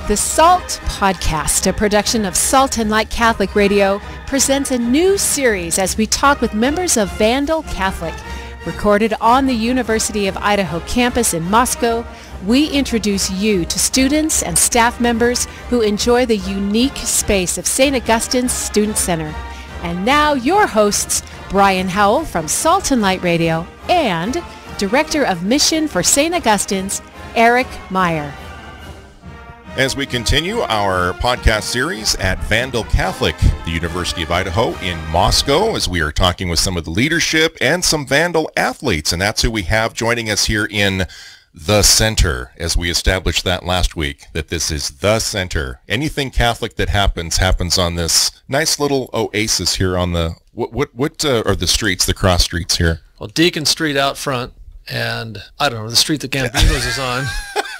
The Salt Podcast, a production of Salt and Light Catholic Radio, presents a new series as we talk with members of Vandal Catholic. Recorded on the University of Idaho campus in Moscow, we introduce you to students and staff members who enjoy the unique space of St. Augustine's Student Center. And now your hosts, Brian Howell from Salt and Light Radio and Director of Mission for St. Augustine's, Eric Meyer. As we continue our podcast series at Vandal Catholic, the University of Idaho in Moscow, as we are talking with some of the leadership and some Vandal athletes, and that's who we have joining us here in the center, as we established that last week, that this is the center. Anything Catholic that happens on this nice little oasis here on the, what are the streets, the cross streets here? Well, Deacon Street out front, and I don't know, the street that Gambino's is on.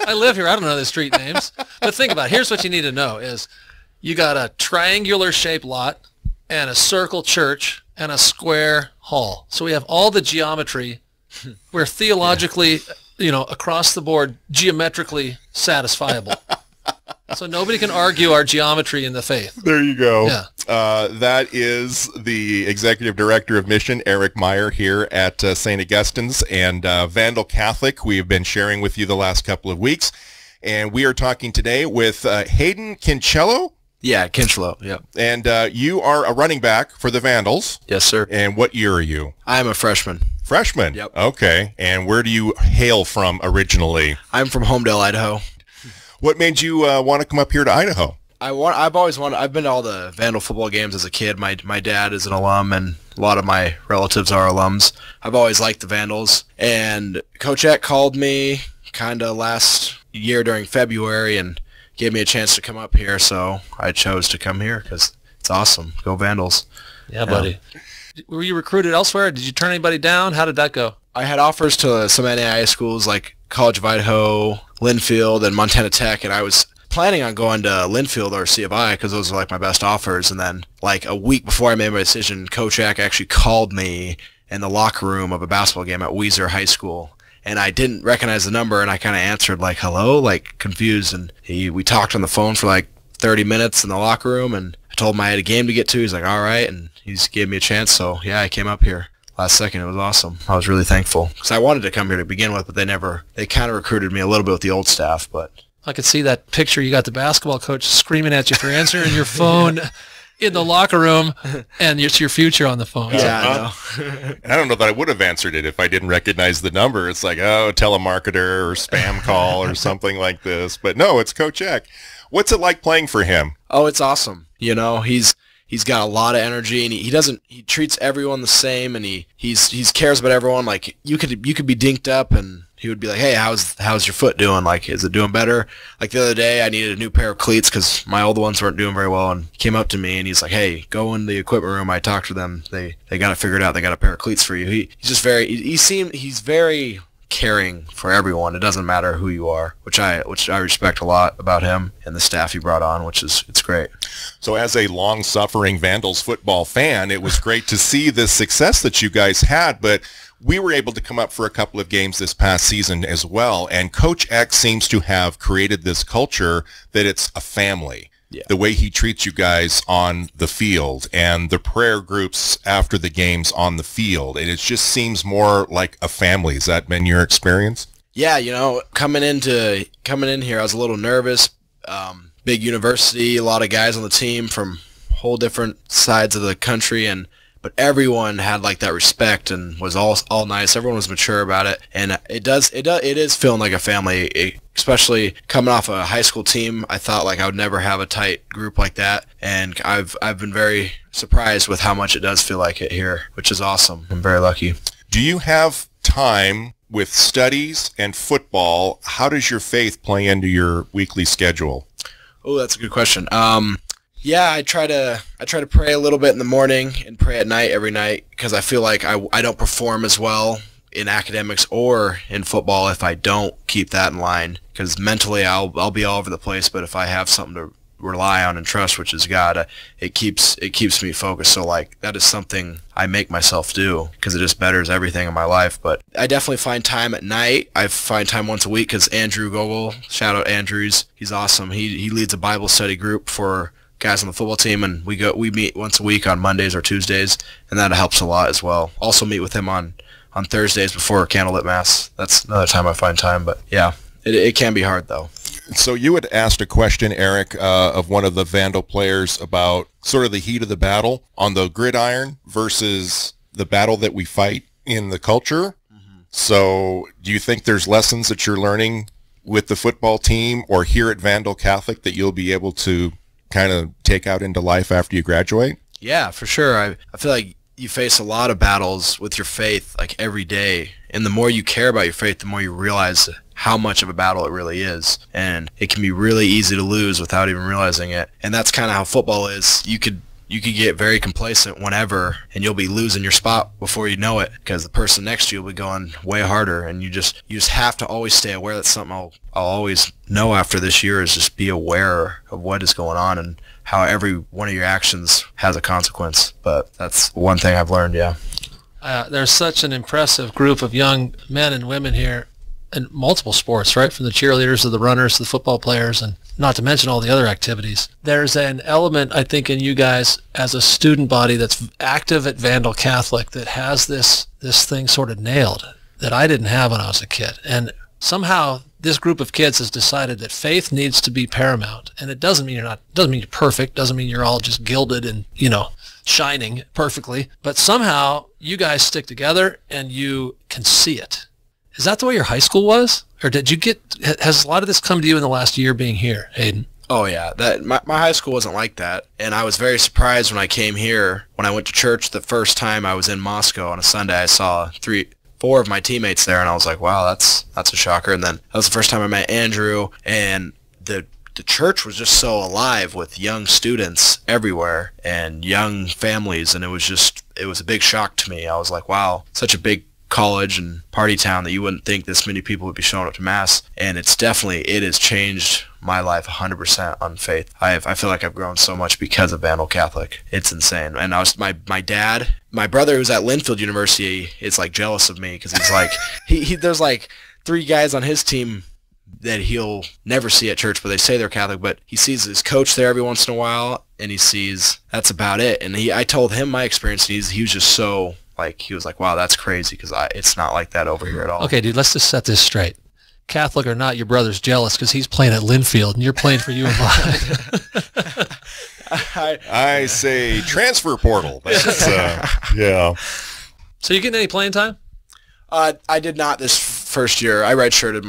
I live here. I don't know the street names. But think about it. Here's what you need to know is you got a triangular shaped lot and a circle church and a square hall. So we have all the geometry. We're theologically, across the board, geometrically satisfiable. So nobody can argue our geometry in the faith. There you go. Yeah. That is the Executive Director of Mission, Eric Meyer, here at St. Augustine's and Vandal Catholic. We have been sharing with you the last couple of weeks. And we are talking today with Hayden Kincheloe. Yeah, Kincheloe, yeah. And you are a running back for the Vandals. Yes, sir. And what year are you? I am a freshman. Freshman? Yep. Okay. And where do you hail from originally? I'm from Homedale, Idaho. What made you want to come up here to Idaho? I've always wanted. I've been to all the Vandal football games as a kid. My dad is an alum, and a lot of my relatives are alums. I've always liked the Vandals, and Coach Eck called me kind of last year during February and gave me a chance to come up here. So I chose to come here because it's awesome. Go Vandals! Yeah, buddy. Were you recruited elsewhere? Did you turn anybody down? How did that go? I had offers to some NAIA schools like College of Idaho, Linfield, and Montana Tech, and I was planning on going to Linfield or C of I because those were like my best offers. And then like a week before I made my decision, Coach Eck actually called me in the locker room of a basketball game at Weiser High School. And I didn't recognize the number, and I kind of answered like, hello, like confused. And we talked on the phone for like 30 minutes in the locker room, and I told him I had a game to get to. He's like, all right. And he just gave me a chance. So yeah, I came up here last second. It was awesome. I was really thankful because I wanted to come here to begin with, but they kind of recruited me a little bit with the old staff. But I could see that picture. You got the basketball coach screaming at you for answering your phone in the locker room, and it's your future on the phone. Yeah, I know. And I don't know that I would have answered it if I didn't recognize the number. It's like, oh, telemarketer or spam call or something like this. But no, it's Coach Eck. What's it like playing for him? Oh, it's awesome. He's got a lot of energy, and he treats everyone the same, and he cares about everyone. Like you could be dinked up, and he would be like, hey, how's your foot doing? Like, is it doing better? Like the other day, I needed a new pair of cleats because my old ones weren't doing very well, and he came up to me and he's like, hey, go in the equipment room. I talked to them. They got it figured out. They got a pair of cleats for you. He's very caring for everyone. It doesn't matter who you are, which I respect a lot about him and the staff he brought on, it's great. So as a long-suffering Vandals football fan, it was great to see the success that you guys had, but we were able to come up for a couple of games this past season as well, and Coach X seems to have created this culture that it's a family. Yeah. The way he treats you guys on the field and the prayer groups after the games on the field, and it just seems more like a family. Has that been your experience? Yeah, coming in here, I was a little nervous. Big university, a lot of guys on the team from whole different sides of the country, but everyone had like that respect and was all nice. Everyone was mature about it, and it is feeling like a family. Especially coming off a high school team, I thought like I would never have a tight group like that, and I've been very surprised with how much it does feel like it here, which is awesome. I'm very lucky. Do you have time with studies and football? How does your faith play into your weekly schedule? Oh, that's a good question. Yeah, I try to pray a little bit in the morning and pray at night every night because I feel like I don't perform as well in academics or in football if I don't keep that in line, because mentally I'll be all over the place, but if I have something rely on and trust, which is God, it keeps me focused. So like that is something I make myself do because it just betters everything in my life. But I definitely find time at night. I find time once a week because Andrew Gogol, shout out Andrews, he's awesome. He leads a Bible study group for guys on the football team, and we meet once a week on Mondays or Tuesdays, and that helps a lot as well. Also meet with him on Thursdays before candlelit mass. That's another time I find time, but yeah, it can be hard though. So you had asked a question, Eric, of one of the Vandal players about sort of the heat of the battle on the gridiron versus the battle that we fight in the culture. Mm-hmm. So do you think there's lessons that you're learning with the football team or here at Vandal Catholic that you'll be able to kind of take out into life after you graduate? Yeah, for sure. I feel like you face a lot of battles with your faith like every day, and the more you care about your faith, the more you realize how much of a battle it really is, and it can be really easy to lose without even realizing it. And that's kind of how football is. You could get very complacent whenever, and you'll be losing your spot before you know it because the person next to you will be going way harder, and you just have to always stay aware. That's something I'll always know after this year is just be aware of what is going on and how every one of your actions has a consequence. But that's one thing I've learned, yeah. There's such an impressive group of young men and women here in multiple sports, right? From the cheerleaders to the runners to the football players, and not to mention all the other activities. There's an element, I think, in you guys as a student body that's active at Vandal Catholic that has this thing sort of nailed that I didn't have when I was a kid. And somehow this group of kids has decided that faith needs to be paramount. And it doesn't mean you're perfect, doesn't mean you're all just gilded and, shining perfectly, but somehow you guys stick together and you can see it. Is that the way your high school was? Or has a lot of this come to you in the last year being here, Hayden? Oh yeah, my high school wasn't like that, and I was very surprised when I came here. When I went to church the first time I was in Moscow on a Sunday, I saw 4 of my teammates there, and I was like, wow, that's a shocker. And then that was the first time I met Andrew, and the church was just so alive with young students everywhere and young families, and it was a big shock to me. I was like, wow, such a big college and party town that you wouldn't think this many people would be showing up to mass. And it has changed my life 100% on faith. I feel like I've grown so much because of Vandal Catholic. It's insane. And my brother who's at Linfield University is like jealous of me because he's like, there's like 3 guys on his team that he'll never see at church, but they say they're Catholic, but he sees his coach there every once in a while, and he sees that's about it. And I told him my experience, and he was just so, like, he was like, wow, that's crazy, because it's not like that over here at all. Okay, dude, let's just set this straight. Catholic or not, your brother's jealous because he's playing at Linfield, and you're playing for U of I. I say transfer portal. That's, yeah. So you getting any playing time? I did not this first year. I redshirted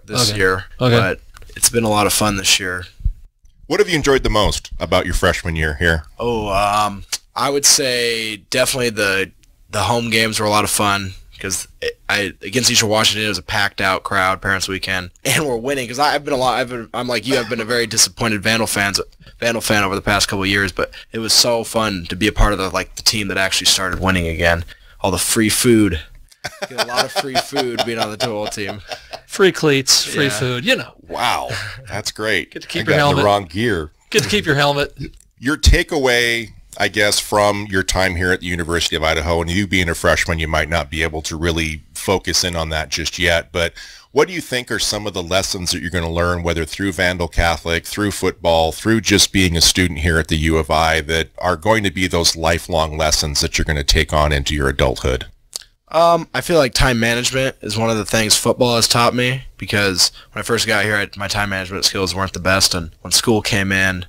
this year, but it's been a lot of fun this year. What have you enjoyed the most about your freshman year here? I would say definitely the home games were a lot of fun because against Eastern Washington it was a packed out crowd, Parents Weekend, and we're winning. Because I'm like you, I've been a very disappointed Vandal fan over the past couple of years, but it was so fun to be a part of the team that actually started winning again. All the free food. Get a lot of free food being on the football team. Free cleats, free food, Wow, that's great. Get to keep your helmet. The wrong gear. Get to keep your helmet. Your takeaway, I guess, from your time here at the University of Idaho, and you being a freshman, you might not be able to really focus in on that just yet, but what do you think are some of the lessons that you're going to learn, whether through Vandal Catholic, through football, through just being a student here at the U of I, that are going to be those lifelong lessons that you're going to take on into your adulthood? I feel like time management is one of the things football has taught me, because when I first got here, my time management skills weren't the best, and when school came in,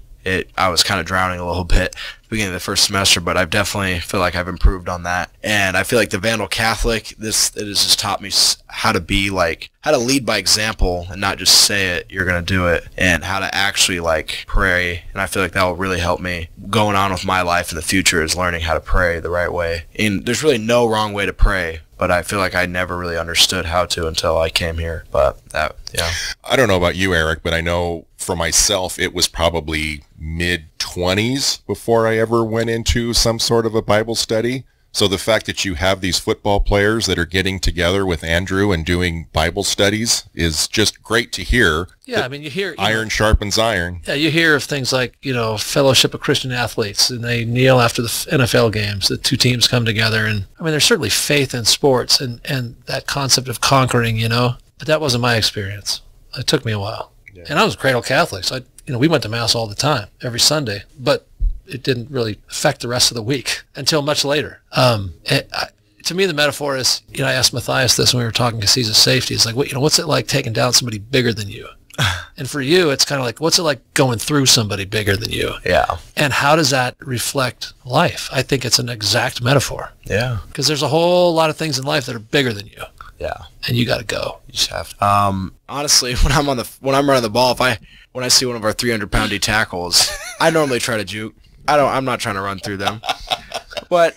I was kind of drowning a little bit at the beginning of the first semester, but I definitely feel like I've improved on that. And I feel like the Vandal Catholic, it has just taught me how to lead by example and not just say it, you're going to do it, and how to actually pray. And I feel like that will really help me going on with my life in the future, is learning how to pray the right way. And there's really no wrong way to pray, but I feel like I never really understood how to until I came here. But yeah. I don't know about you, Eric, but I know for myself, it was probably mid-20s before I ever went into some sort of a Bible study. So the fact that you have these football players that are getting together with Andrew and doing Bible studies is just great to hear. Yeah, I mean, you hear... Iron sharpens iron. Yeah, you hear of things like, Fellowship of Christian Athletes, and they kneel after the NFL games. The two teams come together, and, I mean, there's certainly faith in sports and that concept of conquering, but that wasn't my experience. It took me a while. Yeah. And I was a cradle Catholic, so we went to Mass all the time, every Sunday, but it didn't really affect the rest of the week until much later. To me, the metaphor is, I asked Matthias this when we were talking because he's a safety. It's like, what's it like taking down somebody bigger than you? And for you, it's kind of like, what's it like going through somebody bigger than you? Yeah. And how does that reflect life? I think it's an exact metaphor. Yeah. Because there's a whole lot of things in life that are bigger than you. Yeah. And you got to go. You just have to. Honestly, when I'm running the ball, when I see one of our 300-pound D tackles, I normally try to juke. I'm not trying to run through them. But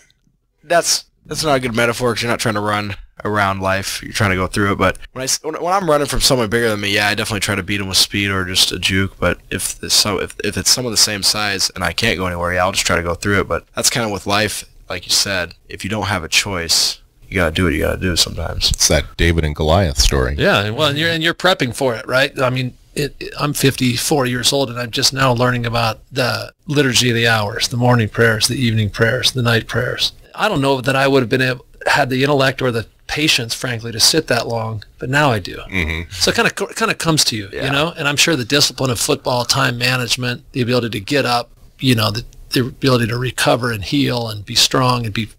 that's not a good metaphor because you're not trying to run around life. You're trying to go through it. But when I'm running from someone bigger than me, yeah, I definitely try to beat them with speed or just a juke. But if it's some of the same size and I can't go anywhere, yeah, I'll just try to go through it. But that's kind of with life, like you said. If you don't have a choice, you gotta do what you gotta do sometimes. It's that David and Goliath story. Yeah, well, and you're prepping for it, right? I mean, I'm 54 years old, and I'm just now learning about the liturgy of the hours, the morning prayers, the evening prayers, the night prayers. I don't know that I would have had the intellect or the patience, frankly, to sit that long, but now I do. Mm-hmm. So it kind of comes to you, And I'm sure the discipline of football, time management, the ability to get up, the ability to recover and heal and be strong and be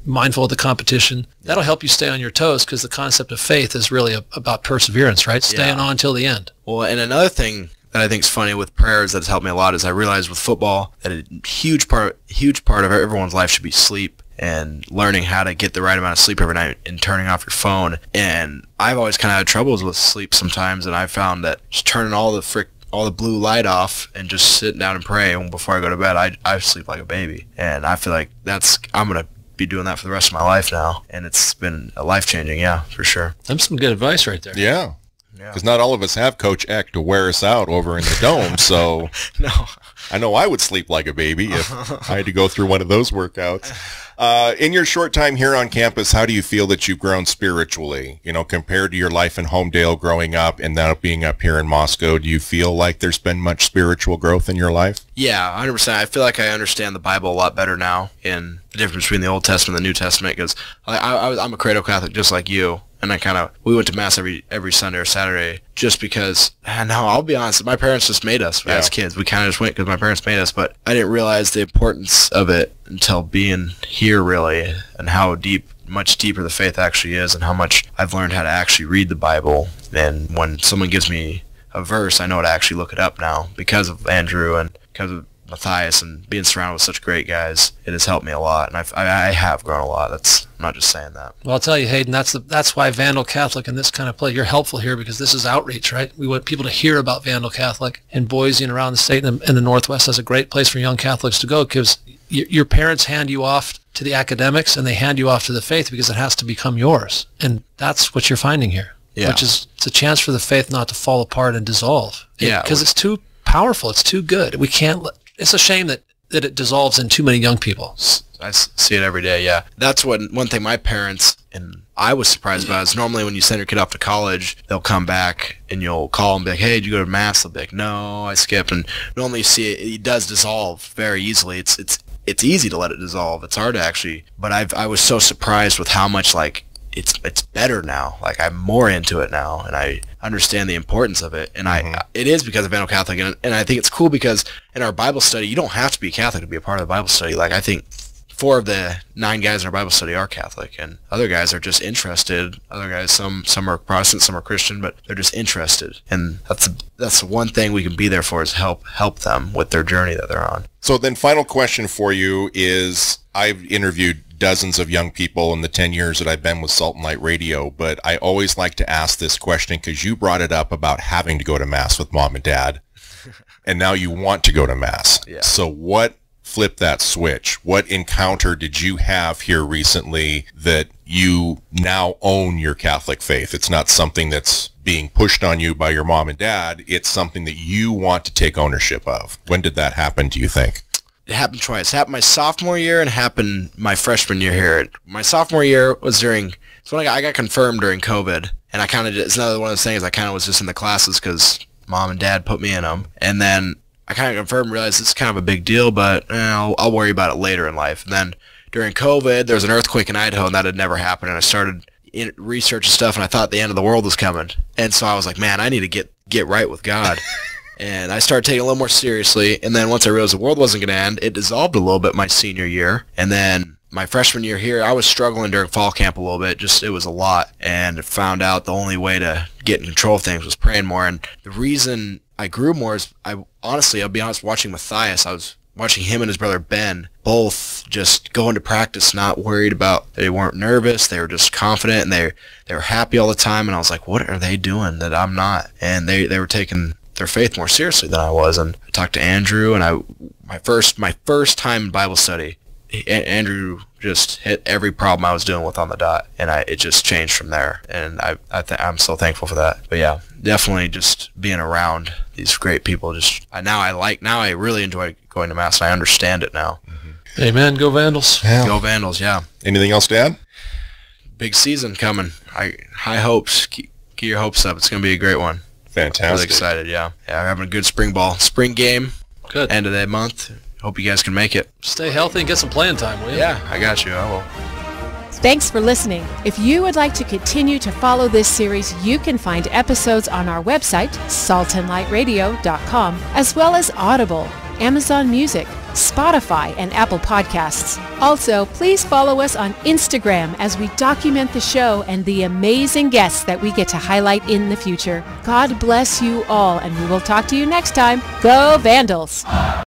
mindful of the competition, that'll help you stay on your toes because the concept of faith is really about perseverance, right? Staying on till the end. Well, and another thing that I think is funny with prayers that's helped me a lot is I realized with football that a huge part of everyone's life should be sleep and learning how to get the right amount of sleep every night and turning off your phone. And I've always kind of had troubles with sleep sometimes, and I found that just turning all the blue light off and just sitting down and pray before I go to bed, I sleep like a baby. And I feel like I'm going to be doing that for the rest of my life now, and it's been life-changing, yeah, for sure. That's some good advice right there. Yeah, because not all of us have Coach Eck to wear us out over in the dome, so no. I know I would sleep like a baby if I had to go through one of those workouts. In your short time here on campus, how do you feel that you've grown spiritually? Compared to your life in Homedale growing up and now being up here in Moscow, do you feel like there's been much spiritual growth in your life? Yeah, 100%. I feel like I understand the Bible a lot better now in the difference between the Old Testament and the New Testament because I'm a cradle Catholic just like you. And we went to Mass every Sunday or Saturday just because, now I'll be honest, my parents just made us as kids. We kind of just went because my parents made us, but I didn't realize the importance of it until being here really and how much deeper the faith actually is and how much I've learned how to actually read the Bible. And when someone gives me a verse, I know how to actually look it up now because of Andrew and because of Matthias and being surrounded with such great guys. It has helped me a lot, and I have grown a lot. I'm not just saying that. Well, I'll tell you, Hayden, that's why Vandal Catholic and this kind of play, you're helpful here because this is outreach, right? We want people to hear about Vandal Catholic in Boise and around the state and the Northwest. That's a great place for young Catholics to go because your parents hand you off to the academics and they hand you off to the faith because it has to become yours, and that's what you're finding here. Yeah. Which is it's a chance for the faith not to fall apart and dissolve. Because it's too powerful. It's too good. We can't. It's a shame that it dissolves in too many young people. I see it every day, yeah. That's one thing my parents, and I was surprised about, is normally when you send your kid off to college, they'll come back and you'll call and be like, hey, did you go to Mass? They'll be like, no, I skipped. And normally you see it does dissolve very easily. It's easy to let it dissolve. It's hard to actually, but I was so surprised with how much, like, it's better now. Like, I'm more into it now, and I understand the importance of it. And it is because of Vandal Catholic, and I think it's cool because in our Bible study, you don't have to be Catholic to be a part of the Bible study. Like, I think 4 of the 9 guys in our Bible study are Catholic, and other guys are just interested. Other guys, some are Protestant, some are Christian, but they're just interested. And that's the one thing we can be there for, is help them with their journey that they're on. So then, final question for you is, I've interviewed dozens of young people in the 10 years that I've been with Salt and Light Radio, but I always like to ask this question because you brought it up about having to go to Mass with Mom and Dad, and now you want to go to Mass. Yeah. So what flipped that switch? What encounter did you have here recently that you now own your Catholic faith? It's not something that's being pushed on you by your mom and dad. It's something that you want to take ownership of. When did that happen, do you think? it happened twice. It happened my sophomore year and it happened my freshman year here. My sophomore year was it's when I got confirmed during COVID, and I kind of, it's another one of those things, I kind of was just in the classes because mom and dad put me in them. And then I kind of confirmed and realized it's kind of a big deal, but I'll worry about it later in life. And then during COVID, there was an earthquake in Idaho, and that had never happened. And I started researching stuff, and I thought the end of the world was coming. And so I was like, man, I need to get right with God. And I started taking it a little more seriously. And then once I realized the world wasn't going to end, it dissolved a little bit my senior year. And then my freshman year here, I was struggling during fall camp a little bit. It was a lot. And found out the only way to get in control of things was praying more. And the reason I grew more is, I'll be honest, watching Matthias, I was watching him and his brother Ben both just go into practice not worried about, they weren't nervous, they were just confident, and they were happy all the time. And I was like, what are they doing that I'm not? And they were taking their faith more seriously than I was. And I talked to Andrew, and my first time in Bible study, Andrew just hit every problem I was dealing with on the dot, and it just changed from there. And I'm so thankful for that. But yeah, definitely just being around these great people. Now I really enjoy going to Mass, and I understand it now. Mm-hmm. Amen. Go Vandals. Yeah. Go Vandals. Yeah. Anything else, Dad? Big season coming. High hopes. Keep your hopes up. It's going to be a great one. Fantastic. Really excited. Yeah. We're having a good spring game. Good. End of the month. Hope you guys can make it. Stay healthy and get some playing time, will you? Yeah, I got you. I will. Thanks for listening. If you would like to continue to follow this series, you can find episodes on our website, saltandlightradio.com, as well as Audible, Amazon Music, Spotify, and Apple Podcasts. Also, please follow us on Instagram as we document the show and the amazing guests that we get to highlight in the future. God bless you all, and we will talk to you next time. Go Vandals!